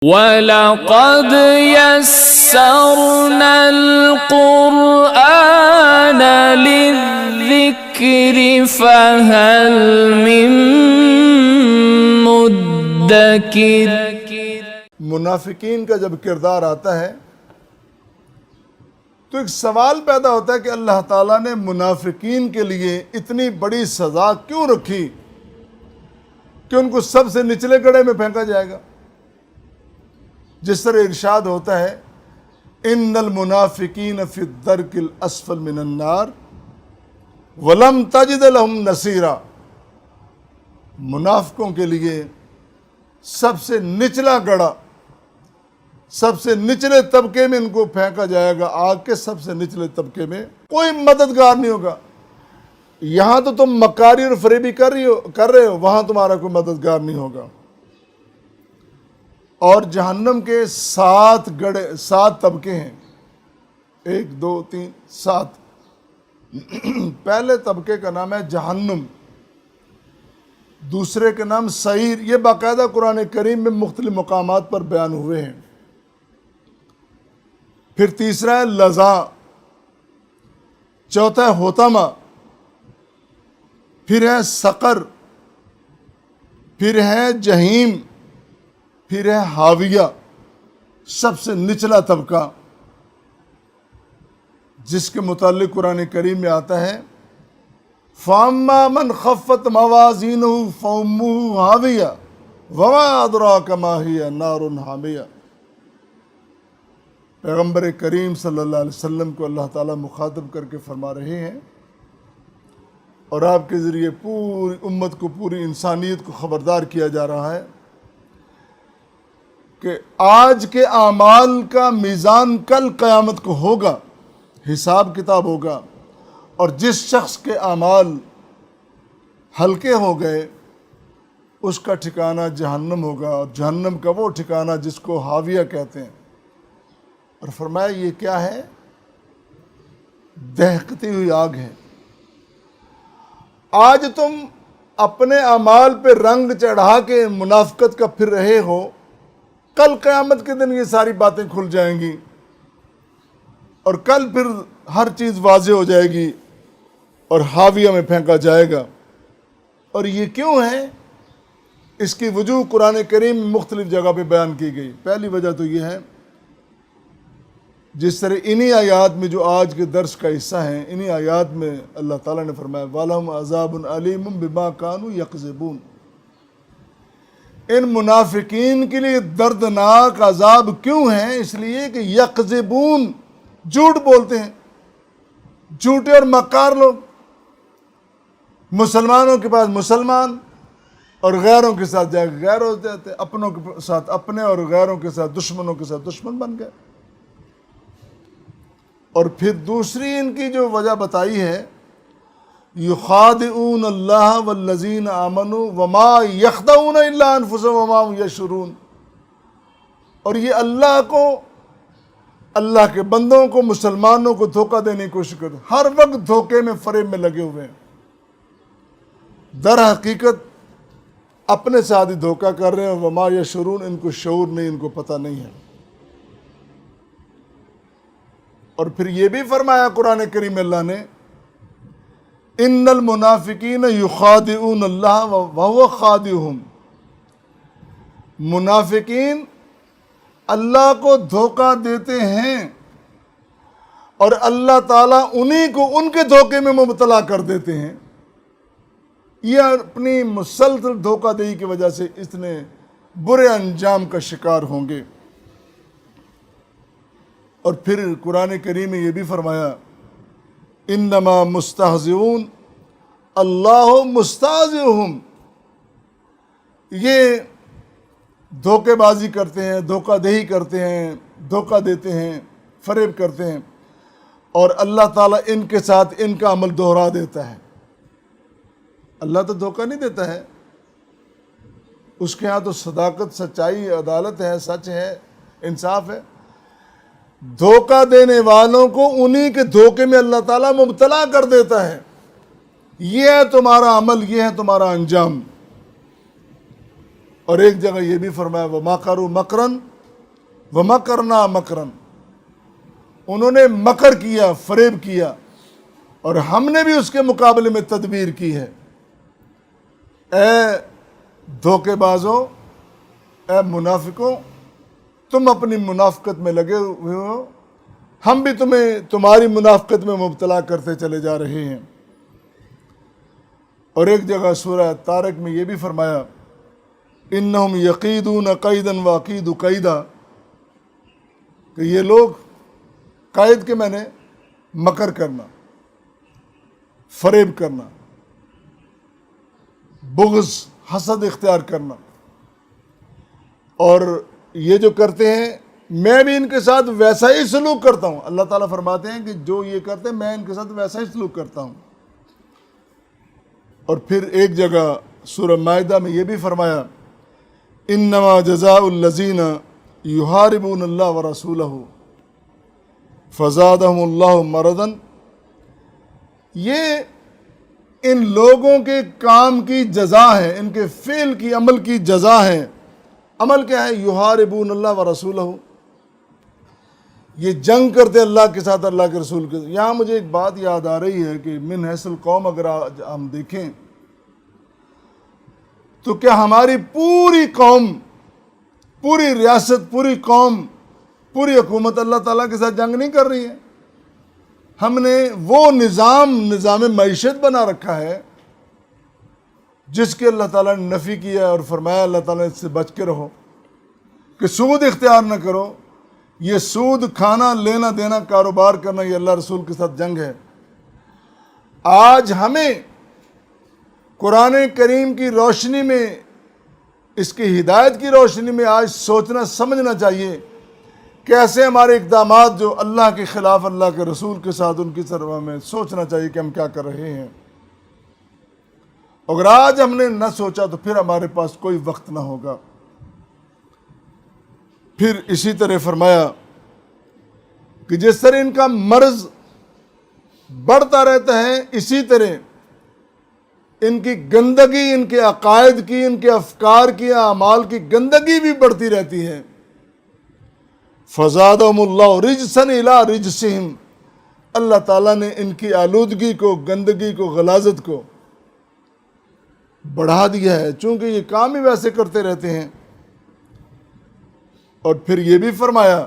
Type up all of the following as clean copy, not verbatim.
وَلَقَدْ يَسَّرْنَا الْقُرْآنَ لِلذِّكْرِ فَهَلْ مِن مُدَّكِرٍ۔ منافقین کا جب کردار آتا ہے تو ایک سوال پیدا ہوتا ہے کہ اللہ تعالیٰ نے منافقین کے لیے اتنی بڑی سزا کیوں رکھی کہ ان کو سب سے نچلے گڑھے میں پھینکا جائے گا؟ جس طرح ارشاد ہوتا ہے ان المنافقین فی الدرک الاسفل من النار ولم تجد لهم نصیرا، منافقوں کے لیے سب سے نچلا گڑھا، سب سے نچلے طبقے میں ان کو پھینکا جائے گا، آگ کے سب سے نچلے طبقے میں کوئی مددگار نہیں ہوگا۔ یہاں تو تم مکاری اور فریبی کر رہے ہو، وہاں تمہارا کوئی مددگار نہیں ہوگا۔ اور جہنم کے 7 طبقے ہیں، 1 2 3 7۔ پہلے طبقے کا نام ہے جہنم، دوسرے کا نام سعیر، یہ باقاعدہ قرآن کریم میں مختلف مقامات پر بیان ہوئے ہیں۔ پھر تیسرا ہے لظا، چوتھا ہے حطمہ، پھر ہے سقر، پھر ہے جہیم، پھر ہے حاویہ، سب سے نچلا طبقہ، جس کے متعلق قرآن کریم میں آتا ہے فَأَمَّا مَنْ خَفَّتْ مَوَازِينُهُ فَأُمُّهُ هَاوِيَةٌ وَمَا أَدْرَاكَ مَا هِيَ نَارٌ حَامِيَةٌ۔ پیغمبر کریم صلی اللہ علیہ وسلم کو اللہ تعالیٰ مخاطب کر کے فرما رہے ہیں اور آپ کے ذریعے پوری امت کو، پوری انسانیت کو خبردار کیا جا رہا ہے کہ آج کے اعمال کا میزان کل قیامت کو ہوگا، حساب کتاب ہوگا، اور جس شخص کے اعمال ہلکے ہو گئے اس کا ٹھکانہ جہنم ہوگا، اور جہنم کا وہ ٹھکانہ جس کو حاویہ کہتے ہیں۔ اور فرمایا یہ کیا ہے؟ دہکتی ہوئی آگ ہے۔ آج تم اپنے اعمال پہ رنگ چڑھا کے منافقت کا پھر رہے ہو، کل قیامت کے دن یہ ساری باتیں کھل جائیں گی اور کل پھر ہر چیز واضح ہو جائے گی اور حاویہ میں پھینکا جائے گا۔ اور یہ کیوں ہے؟ اس کی وجوہ قرآن کریم میں مختلف جگہ پہ بیان کی گئی۔ پہلی وجہ تو یہ ہے، جس طرح انہی آیات میں جو آج کے درس کا حصہ ہیں، انہی آیات میں اللہ تعالیٰ نے فرمایا وَلَهُمْ عَذَابٌ عَلِيمٌ بِمَا كَانُوا يَكْذِبُونَ۔ ان منافقین کے لیے دردناک عذاب کیوں ہیں؟ اس لیے کہ یکذبون، جھوٹ بولتے ہیں، جھوٹے اور مکار لوگ۔ مسلمانوں کے پاس مسلمان اور غیروں کے ساتھ جا کے غیر ہو جاتے، اپنوں کے ساتھ اپنے اور غیروں کے ساتھ، دشمنوں کے ساتھ دشمن بن گئے۔ اور پھر دوسری ان کی جو وجہ بتائی ہے یخادعون اللہ والذین آمنوا وما یخدعون الا انفسهم وما هم یشعرون۔ اور یہ اللہ کو، اللہ کے بندوں کو، مسلمانوں کو دھوکہ دینے کی کوشش کرتے ہیں، ہر وقت دھوکے میں، فریب میں لگے ہوئے ہیں۔ در حقیقت اپنے ساتھ ہی دھوکہ کر رہے ہیں، وما یشعرون، ان کو شعور نہیں، ان کو پتہ نہیں ہے۔ اور پھر یہ بھی فرمایا قرآن کریم میں اللہ نے ان المنافقین یخادعون اللہ وهو خادعهم، منافقین اللہ کو دھوکہ دیتے ہیں اور اللہ تعالیٰ انہی کو ان کے دھوکے میں مبتلا کر دیتے ہیں۔ یہ اپنی مسلسل دھوکہ دہی کی وجہ سے اتنے برے انجام کا شکار ہوں گے۔ اور پھر قرآن کریم میں یہ بھی فرمایا انما مستہزئون اللہ مستہزئہم، یہ دھوکے بازی کرتے ہیں، دھوکہ دہی کرتے ہیں، دھوکہ دیتے ہیں، فریب کرتے ہیں، اور اللہ تعالیٰ ان کے ساتھ ان کا عمل دوہرا دیتا ہے۔ اللہ تو دھوکہ نہیں دیتا ہے، اس کے ہاں تو صداقت، سچائی، عدالت ہے، سچ ہے، انصاف ہے۔ دھوکہ دینے والوں کو انہی کے دھوکے میں اللہ تعالیٰ مبتلا کر دیتا ہے۔ یہ ہے تمہارا عمل، یہ ہے تمہارا انجام۔ اور ایک جگہ یہ بھی فرمایا وَمَكَرُوا مَكْرًا وَمَكَرْنَا مَكْرًا، انہوں نے مکر کیا، فریب کیا، اور ہم نے بھی اس کے مقابلے میں تدبیر کی ہے۔ اے دھوکے بازوں، اے منافقوں، تم اپنی منافقت میں لگے ہوئے ہو، ہم بھی تمہیں تمہاری منافقت میں مبتلا کرتے چلے جا رہے ہیں۔ اور ایک جگہ سورہ طارق میں یہ بھی فرمایا انہم یقیدون قیدا واقید قیدا، کہ یہ لوگ قید کے میں نے مکر کرنا، فریب کرنا، بغض، حسد اختیار کرنا، اور یہ جو کرتے ہیں میں بھی ان کے ساتھ ویسا ہی سلوک کرتا ہوں۔ اللہ تعالیٰ فرماتے ہیں کہ جو یہ کرتے ہیں میں ان کے ساتھ ویسا ہی سلوک کرتا ہوں۔ اور پھر ایک جگہ سورہ مائدہ میں یہ بھی فرمایا انما جزاء الذین یحاربون اللہ ورسولہ فزادہم اللہ مرضا، یہ ان لوگوں کے کام کی جزا ہے، ان کے فعل کی، عمل کی جزا ہے۔ عمل کیا ہے؟ یحاربون اللہ ورسولہ، یہ جنگ کرتے اللہ کے ساتھ، اللہ کے رسول کے ساتھ۔ یہاں مجھے ایک بات یاد آ رہی ہے کہ من حیث القوم اگر آج ہم دیکھیں تو کیا ہماری پوری قوم، پوری ریاست، پوری قوم، پوری حکومت اللہ تعالیٰ کے ساتھ جنگ نہیں کر رہی ہے؟ ہم نے وہ نظام معیشت بنا رکھا ہے جس کے اللہ تعالیٰ نے نفی کیا اور فرمایا اللہ تعالیٰ نے اس سے بچ کے رہو، کہ سود اختیار نہ کرو۔ یہ سود کھانا، لینا دینا، کاروبار کرنا، یہ اللہ رسول کے ساتھ جنگ ہے۔ آج ہمیں قرآن کریم کی روشنی میں، اس کی ہدایت کی روشنی میں آج سوچنا سمجھنا چاہیے کیسے ہمارے اقدامات جو اللہ کے خلاف، اللہ کے رسول کے ساتھ، ان کی طرف میں سوچنا چاہیے کہ ہم کیا کر رہے ہیں۔ اگر آج ہم نے نہ سوچا تو پھر ہمارے پاس کوئی وقت نہ ہوگا۔ پھر اسی طرح فرمایا کہ جس طرح ان کا مرض بڑھتا رہتا ہے، اسی طرح ان کی گندگی، ان کے عقائد کی، ان کے افکار کی، اعمال کی گندگی بھی بڑھتی رہتی ہے۔ فزادہم اللہ رجسا الی رجسہم، اللہ تعالیٰ نے ان کی آلودگی کو، گندگی کو، غلاظت کو بڑھا دیا ہے، چونکہ یہ کام ہی ویسے کرتے رہتے ہیں۔ اور پھر یہ بھی فرمایا،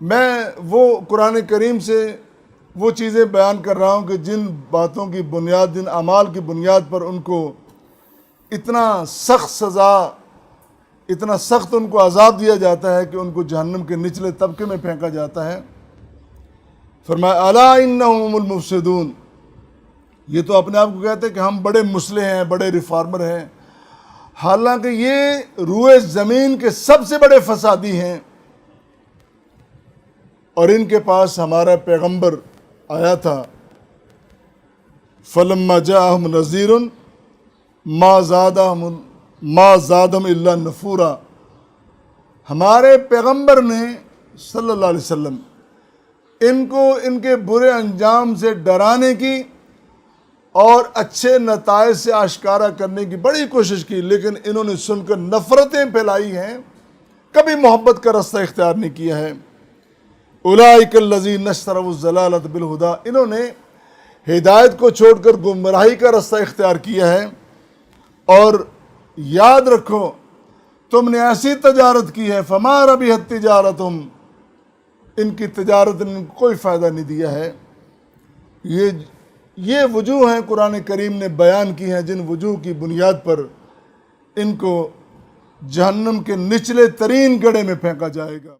میں وہ قرآن کریم سے وہ چیزیں بیان کر رہا ہوں کہ جن باتوں کی بنیاد، جن اعمال کی بنیاد پر ان کو اتنا سخت سزا، اتنا سخت ان کو عذاب دیا جاتا ہے کہ ان کو جہنم کے نچلے طبقے میں پھینکا جاتا ہے۔ فرمایا الا انہم هم المفسدون، یہ تو اپنے آپ کو کہتے ہیں کہ ہم بڑے مصلح ہیں، بڑے ریفارمر ہیں، حالانکہ یہ روئے زمین کے سب سے بڑے فسادی ہیں۔ اور ان کے پاس ہمارا پیغمبر آیا تھا، فلما جاءہم نذیر ما زادہم الا نفورا، ہمارے پیغمبر نے صلی اللہ علیہ وسلم ان کو ان کے برے انجام سے ڈرانے کی اور اچھے نتائج سے آشکارا کرنے کی بڑی کوشش کی، لیکن انہوں نے سن کر نفرتیں پھیلائی ہیں، کبھی محبت کا رستہ اختیار نہیں کیا ہے۔ اولئک الذین اشتروا الضلالۃ بالہدیٰ، انہوں نے ہدایت کو چھوڑ کر گمراہی کا رستہ اختیار کیا ہے۔ اور یاد رکھو تم نے ایسی تجارت کی ہے، فما ربحت تجارتہم، ان کی تجارت نے ان کو کوئی فائدہ نہیں دیا ہے۔ یہ وجوہ ہیں قرآن کریم نے بیان کی ہیں جن وجوہ کی بنیاد پر ان کو جہنم کے نچلے ترین گڑھے میں پھینکا جائے گا۔